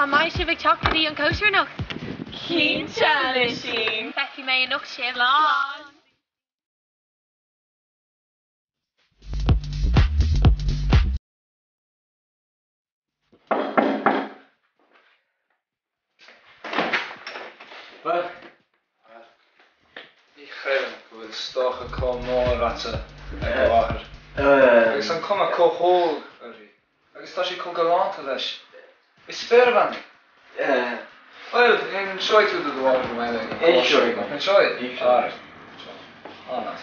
An mai si bh chocolatí an kosher noch. Cínte lei sin. Fechi mé an noch sib. Wel, I chyrn gwyd stoch y co môr at y gwair. Agus an coma co hôl yri. Agus ta si co galant o leis. I sfer fan. Wel, yn sioi tu dy gwair fy mae'n ei. Yn sioi? Yn sioi? Ar. O, na.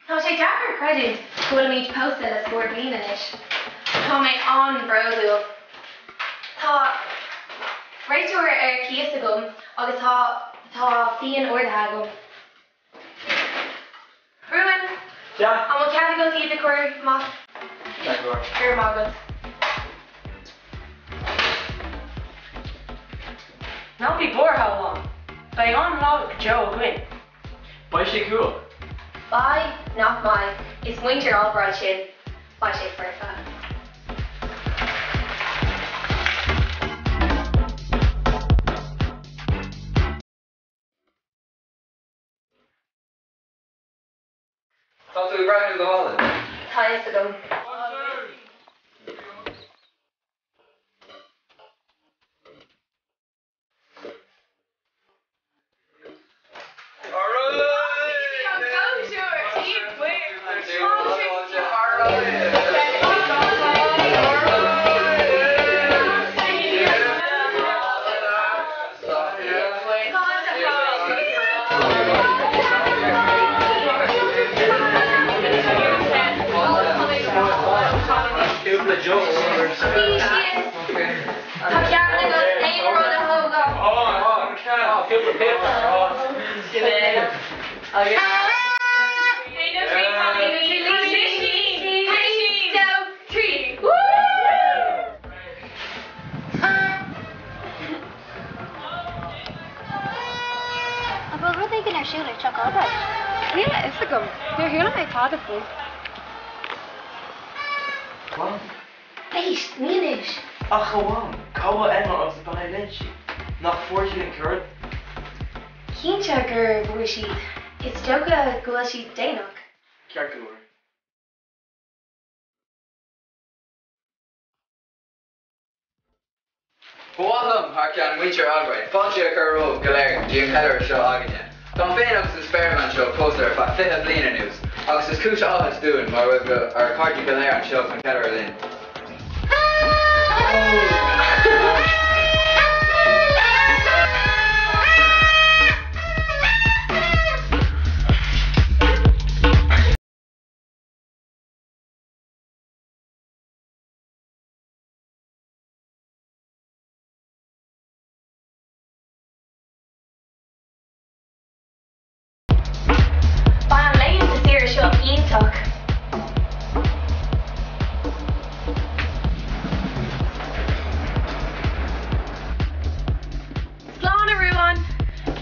Tá sé deapair credit bhfuil míid posta le spór bliana inis. Tá mé an browú. Tá réiteúir ar cíos agam agus tá fion ordathe agam. Ruin, Ja. an bhfuil cead go iad a chuir más ar mágad. Not before how long? By on log Joe Gwyn. Why is she cool? Bye, not my. It's winter all brought in. Bye, shake for a fan. Tá tú breithniú do hála? Tá is agam. Yeah, it's a go. You're here my father food. Wat? Beest, níis. Ach gewoon, koude Emma als het bij Lynch. Nog voortje in Kurt. Cínte gur bhuail siad. Is joga go bhfuil siad déanach. Kerkenhoor. Bhualam har ceann muintear albaid, fáilte a chur rómh go léir díon ceilear seo aganine. Tá féin agus is Fairman seo póstar fa fiche bliana nús, agus is cúise áthas dúin mar bfuil ar cardí go léir an seo chun ceilear linn.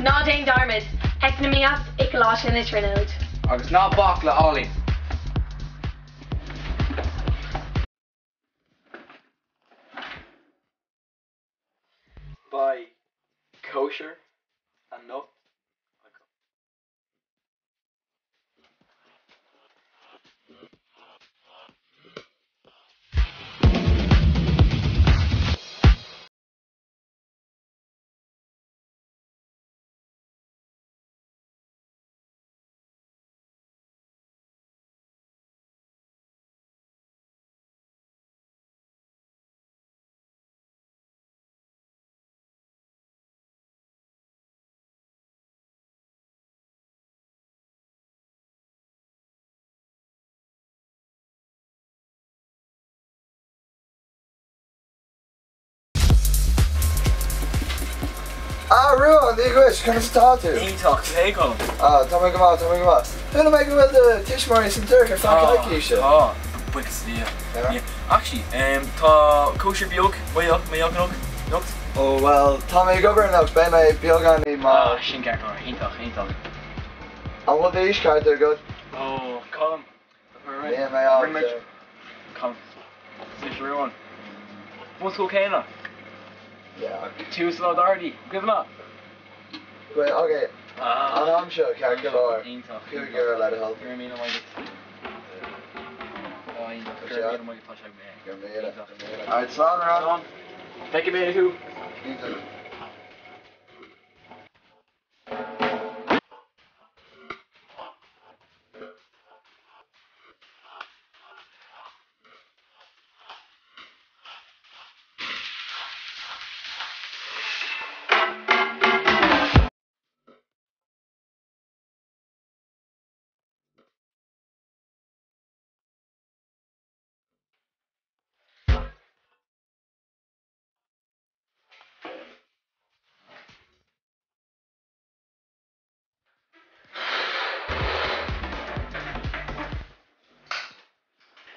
Nádéin darmid, eicnamías icolláis is rinneúd. Agus ná bach le álí. By kosher and nut. Ruan, dígais, chun tá tú? Ítach, é go. Tá mé go má, tá mé go má. Thuna mé go bhfuil tiismarí san Turca fáici se. Buchas, yeah. Actually, tá kosher biog, way up, may nog. Oh well, Tommy Gubber enough, Ben may Biogani ma. Sin gar go intach. And what the East card they're good. Oh, Colm. Yeah, my own. Come. Six everyone. What's cocaine? Yeah. Two slow darty. Give him up. Wait, okay. I'm sure can't get lower. Intach. Here girl let it help. You're mean like it. Oh, You're made it. Alright, slide around. Take a minute who?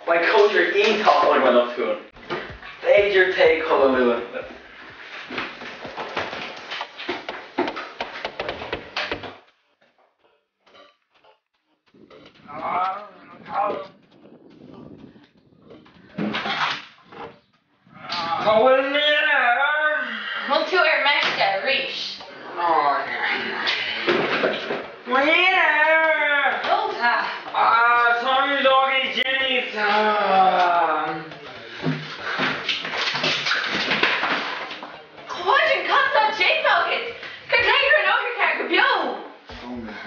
My culture in top on my love school. Major take Honolulu. Well, to our master, Reach.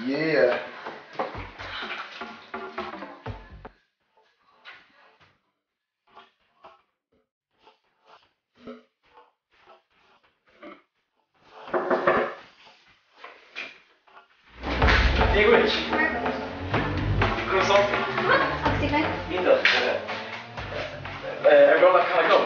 Yeah. Big witch. Come something. Everyone that kind of go.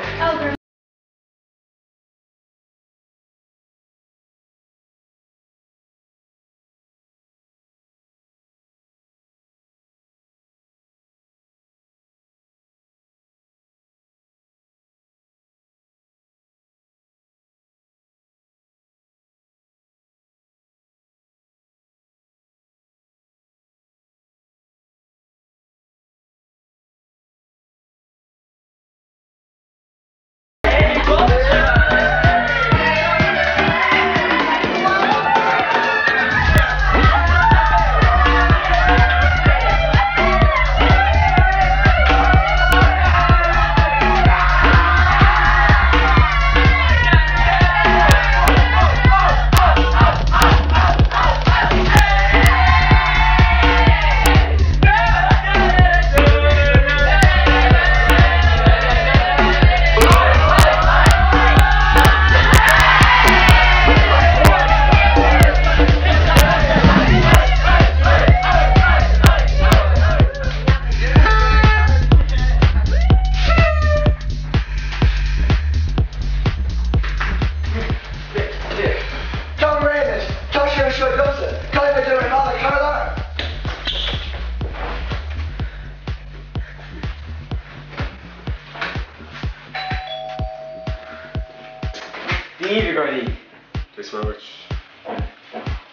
This one which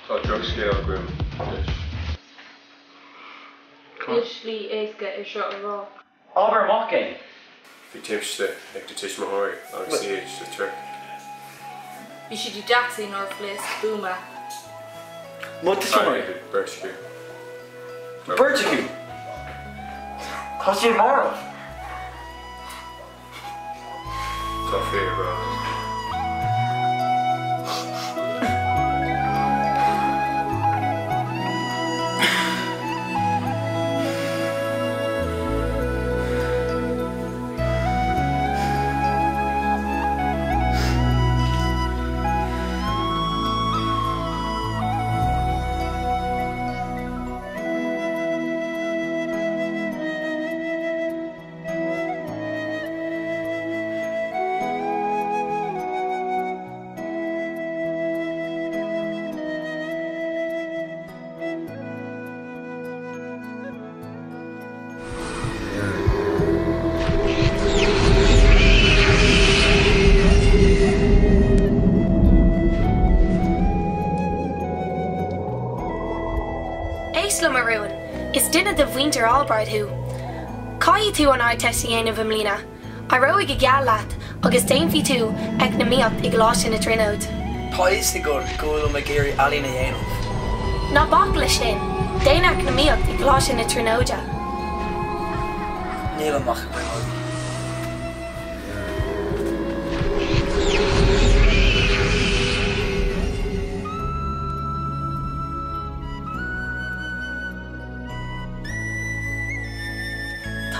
tá drug scale grim. Usually éasca is seo a rá. Aber mocking. Bhí timpiste ag do tiis mathóir agus siad the trick. Bhí si dú Jackson nor flis búma. What is wrong? Birchcue. Birchcue. Tá sé mar. Tá fair bro. le marún, is duine de bhaintear Albright thu. Caithfidh tú an áid testaíanamh mlína, a roigh go geal leat agus déanfaí tú ag na míocht ag gláiste na trinóid. Tá is gur gúil me géirí alína dhéanamh. Ná bach le sin, déanaach na míocht ag gláiste na trinóide. Níl amach go bhfuil.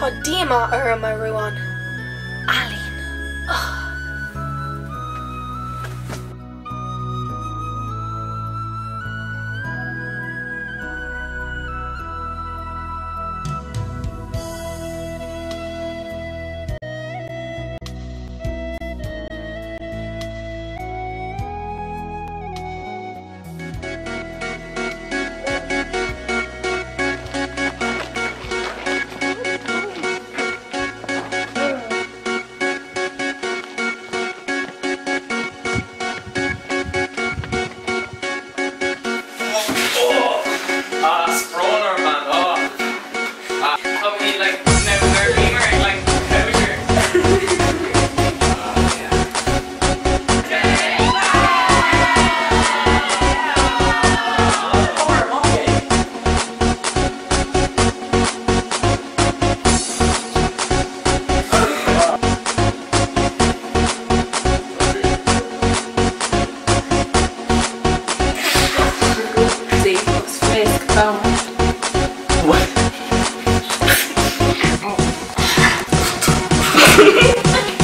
Tá díama ar a ruúán. Alín.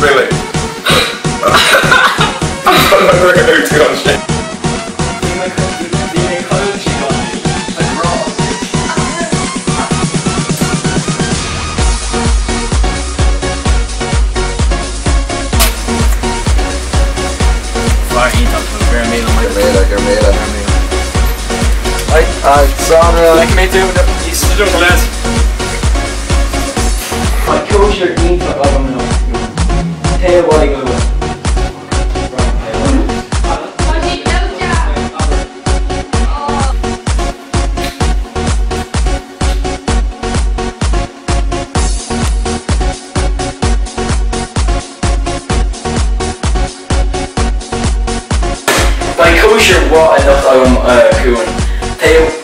Really? We're going to go on shit. Like me too, he's still the last. My coach your team for government. Hey, what you go? My coach your what enough I'm coon. Hey.